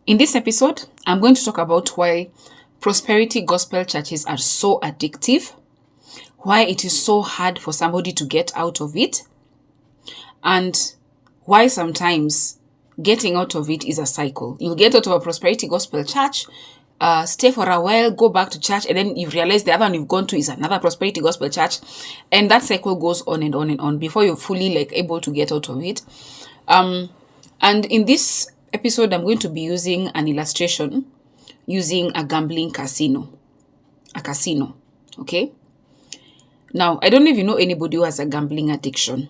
In this episode, I'm going to talk about why prosperity gospel churches are so addictive, why it is so hard for somebody to get out of it, and why sometimes getting out of it is a cycle. You'll get out of a prosperity gospel church, stay for a while, go back to church, and then you realize the other one you've gone to is another prosperity gospel church, and that cycle goes on and on and on before you're fully able to get out of it. And in this episode, I'm going to be using an illustration using a gambling casino. A casino, okay? Now, I don't know if you know anybody who has a gambling addiction,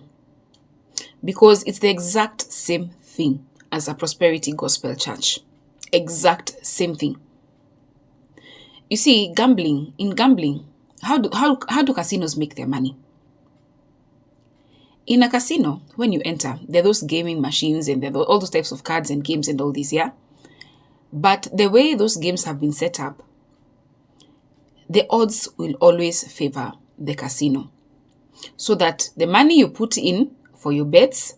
because it's the exact same thing as a prosperity gospel church. Exact same thing. You see, in gambling, how do casinos make their money? In a casino, when you enter, there are those gaming machines and there are all those types of cards and games and all this, yeah? But the way those games have been set up, the odds will always favor the casino. So that the money you put in for your bets,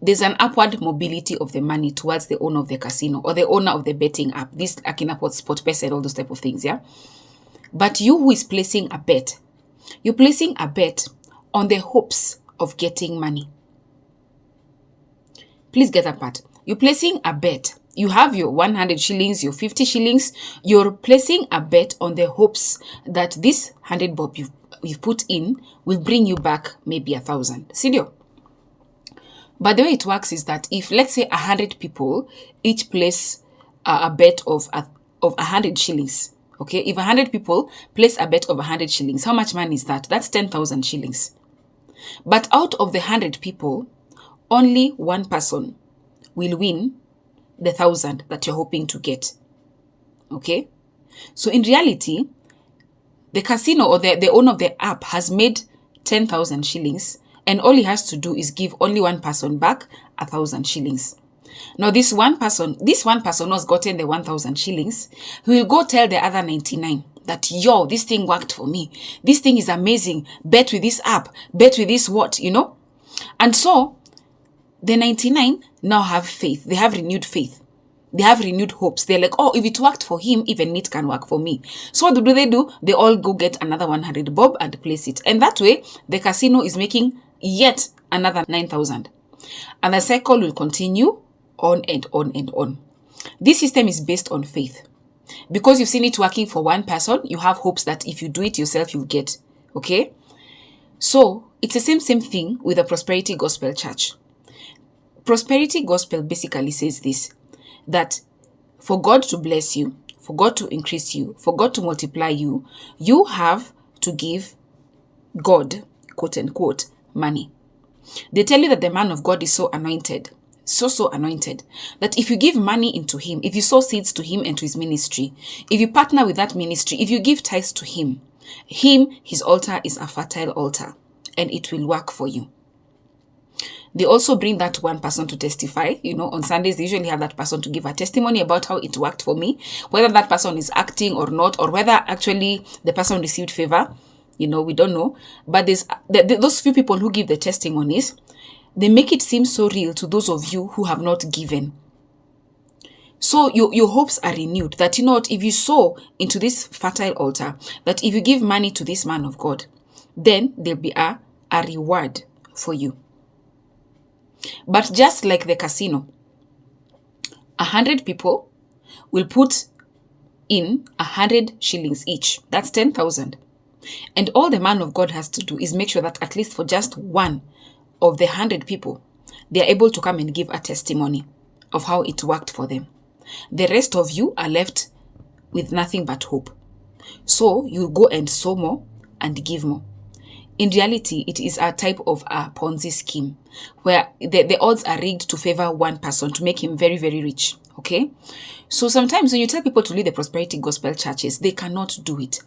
there's an upward mobility of the money towards the owner of the casino or the owner of the betting app, this Akinapot, SportPesa and all those type of things, yeah? But you who is placing a bet, you're placing a bet on the hopes of getting money. Please get that part. You're placing a bet. You have your 100 shillings, your 50 shillings. You're placing a bet on the hopes that this 100 bob you've put in will bring you back maybe 1,000. Sindio? But the way it works is that if, let's say, 100 people each place a bet of 100 shillings, okay? If 100 people place a bet of 100 shillings, how much money is that? That's 10,000 shillings. But out of the 100 people, only one person will win the 1,000 that you're hoping to get. Okay? So in reality, the casino or the owner of the app has made 10,000 shillings, and all he has to do is give only one person back 1,000 shillings. Now this one person who has gotten the 1,000 shillings, he will go tell the other 99 that, yo, this thing worked for me. This thing is amazing. Bet with this app. Bet with this what, And so the 99 now have faith. They have renewed faith. They have renewed hopes. They're like, oh, if it worked for him, even it can work for me. So what do they do? They all go get another 100 bob and place it. And that way, the casino is making yet another 9,000. And the cycle will continue on and on and on. This system is based on faith. Because you've seen it working for one person, you have hopes that if you do it yourself, you'll get. Okay? So, it's the same thing with the prosperity gospel church. Prosperity gospel basically says this, that for God to bless you, for God to increase you, for God to multiply you, you have to give God, quote unquote, money. They tell you that the man of God is so anointed, so anointed, that if you give money into him, if you sow seeds to him and to his ministry, if you partner with that ministry, if you give tithes to him, his altar is a fertile altar and it will work for you. They also bring that one person to testify. On Sundays, they usually have that person to give a testimony about how it worked for me, whether that person is acting or not, or whether actually the person received favor. We don't know. But there's those few people who give the testimonies, they make it seem so real to those of you who have not given. So your hopes are renewed that, if you sow into this fertile altar, that if you give money to this man of God, then there'll be a reward for you. But just like the casino, 100 people will put in 100 shillings each. That's 10,000. And all the man of God has to do is make sure that at least for just one of the 100 people, they are able to come and give a testimony of how it worked for them. The rest of you are left with nothing but hope. So you go and sow more and give more. In reality, it is a type of a Ponzi scheme where the odds are rigged to favor one person to make him very, very rich. Okay? So sometimes when you tell people to leave the prosperity gospel churches, they cannot do it.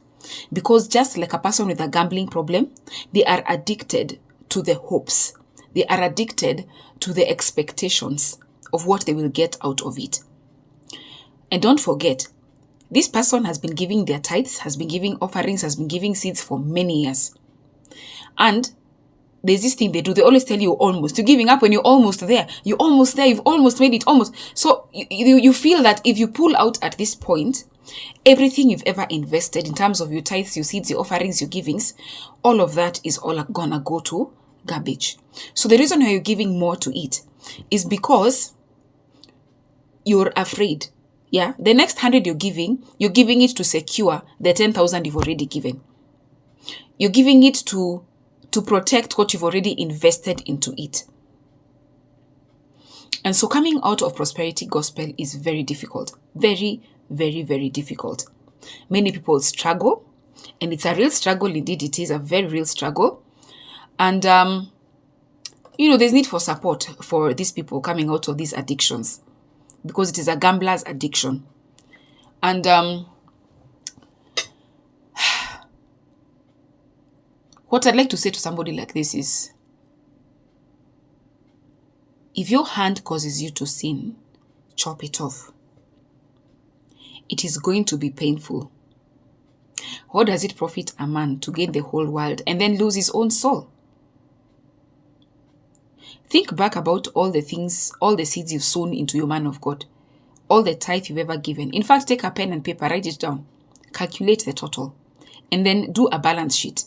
Because just like a person with a gambling problem, they are addicted to the hopes. They are addicted to the expectations of what they will get out of it. And don't forget, this person has been giving their tithes, has been giving offerings, has been giving seeds for many years. And there's this thing they do. They always tell you almost. You're giving up when you're almost there. You're almost there. You've almost made it, almost. So you feel that if you pull out at this point, everything you've ever invested in terms of your tithes, your seeds, your offerings, your givings, all of that is all gonna go to garbage. So the reason why you're giving more to it is because you're afraid. Yeah, the next 100 you're giving it to secure the 10,000 you've already given. You're giving it to protect what you've already invested into it. And so coming out of prosperity gospel is very difficult. Very, very, very difficult. Many people struggle, and it's a real struggle. Indeed, it is a very real struggle. And, there's need for support for these people coming out of these addictions, because it is a gambler's addiction. And what I'd like to say to somebody like this is, if your hand causes you to sin, chop it off. It is going to be painful. What does it profit a man to gain the whole world and then lose his own soul? Think back about all the things, all the seeds you've sown into your man of God, all the tithe you've ever given. In fact, take a pen and paper, write it down, calculate the total, and then do a balance sheet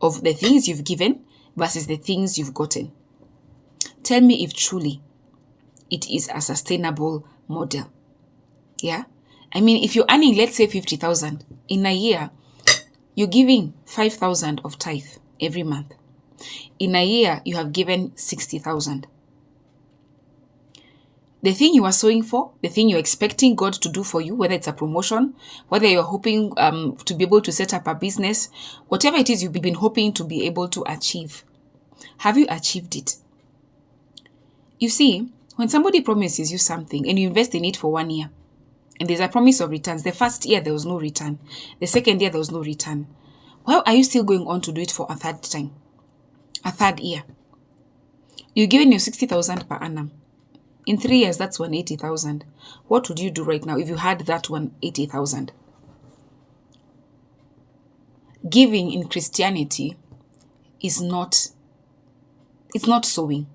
of the things you've given versus the things you've gotten. Tell me if truly it is a sustainable model. Yeah? I mean, if you're earning, let's say 50,000 in a year, you're giving 5,000 of tithe every month. In a year, you have given 60,000. The thing you are sowing for, the thing you're expecting God to do for you, whether it's a promotion, whether you're hoping to be able to set up a business, whatever it is you've been hoping to be able to achieve, have you achieved it? You see, when somebody promises you something and you invest in it for 1 year, and there's a promise of returns, the first year there was no return, the second year there was no return, why are you still going on to do it for a third time? A third year? You're giving your 60,000 per annum. In 3 years, that's 180,000. What would you do right now if you had that 180,000? Giving in Christianity is not, it's not sowing.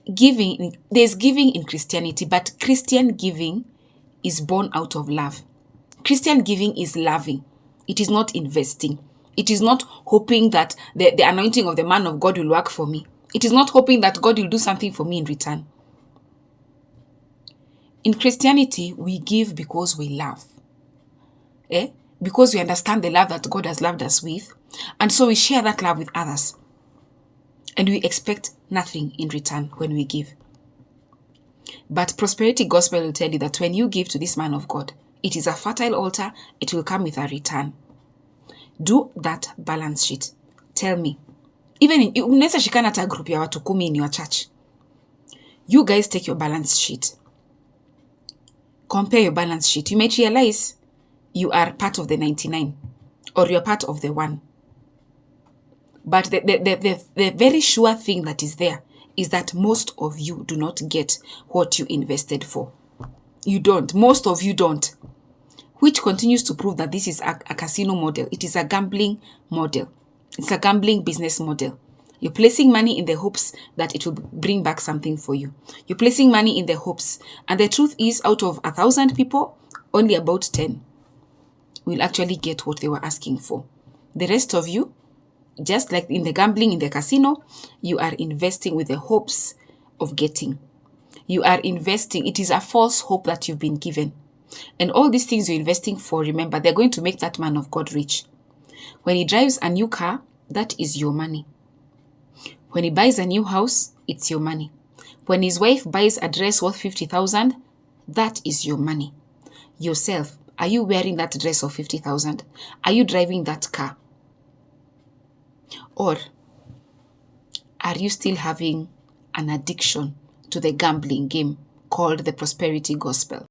There's giving in Christianity, but Christian giving is born out of love. Christian giving is loving. It is not investing. It is not hoping that the anointing of the man of God will work for me. It is not hoping that God will do something for me in return. In Christianity, we give because we love. Because we understand the love that God has loved us with. And so we share that love with others. And we expect nothing in return when we give. But prosperity gospel will tell you that when you give to this man of God, it is a fertile altar. It will come with a return. Do that balance sheet. Tell me. Even in unaweza shikana hata group ya watu 10 in your church. You guys take your balance sheet. Compare your balance sheet. You may realize you are part of the 99 or you're part of the 1. But the very sure thing that is there is that most of you do not get what you invested for. You don't. Most of you don't. Which continues to prove that this is a casino model. It is a gambling model. It's a gambling business model. You're placing money in the hopes that it will bring back something for you. You're placing money in the hopes. And the truth is, out of 1,000 people, only about 10 will actually get what they were asking for. The rest of you, just like in the gambling, in the casino, you are investing with the hopes of getting. You are investing. It is a false hope that you've been given. And all these things you're investing for, remember, they're going to make that man of God rich. When he drives a new car, that is your money. When he buys a new house, it's your money. When his wife buys a dress worth 50,000, that is your money. Yourself, are you wearing that dress of 50,000? Are you driving that car? Or are you still having an addiction to the gambling game called the prosperity gospel?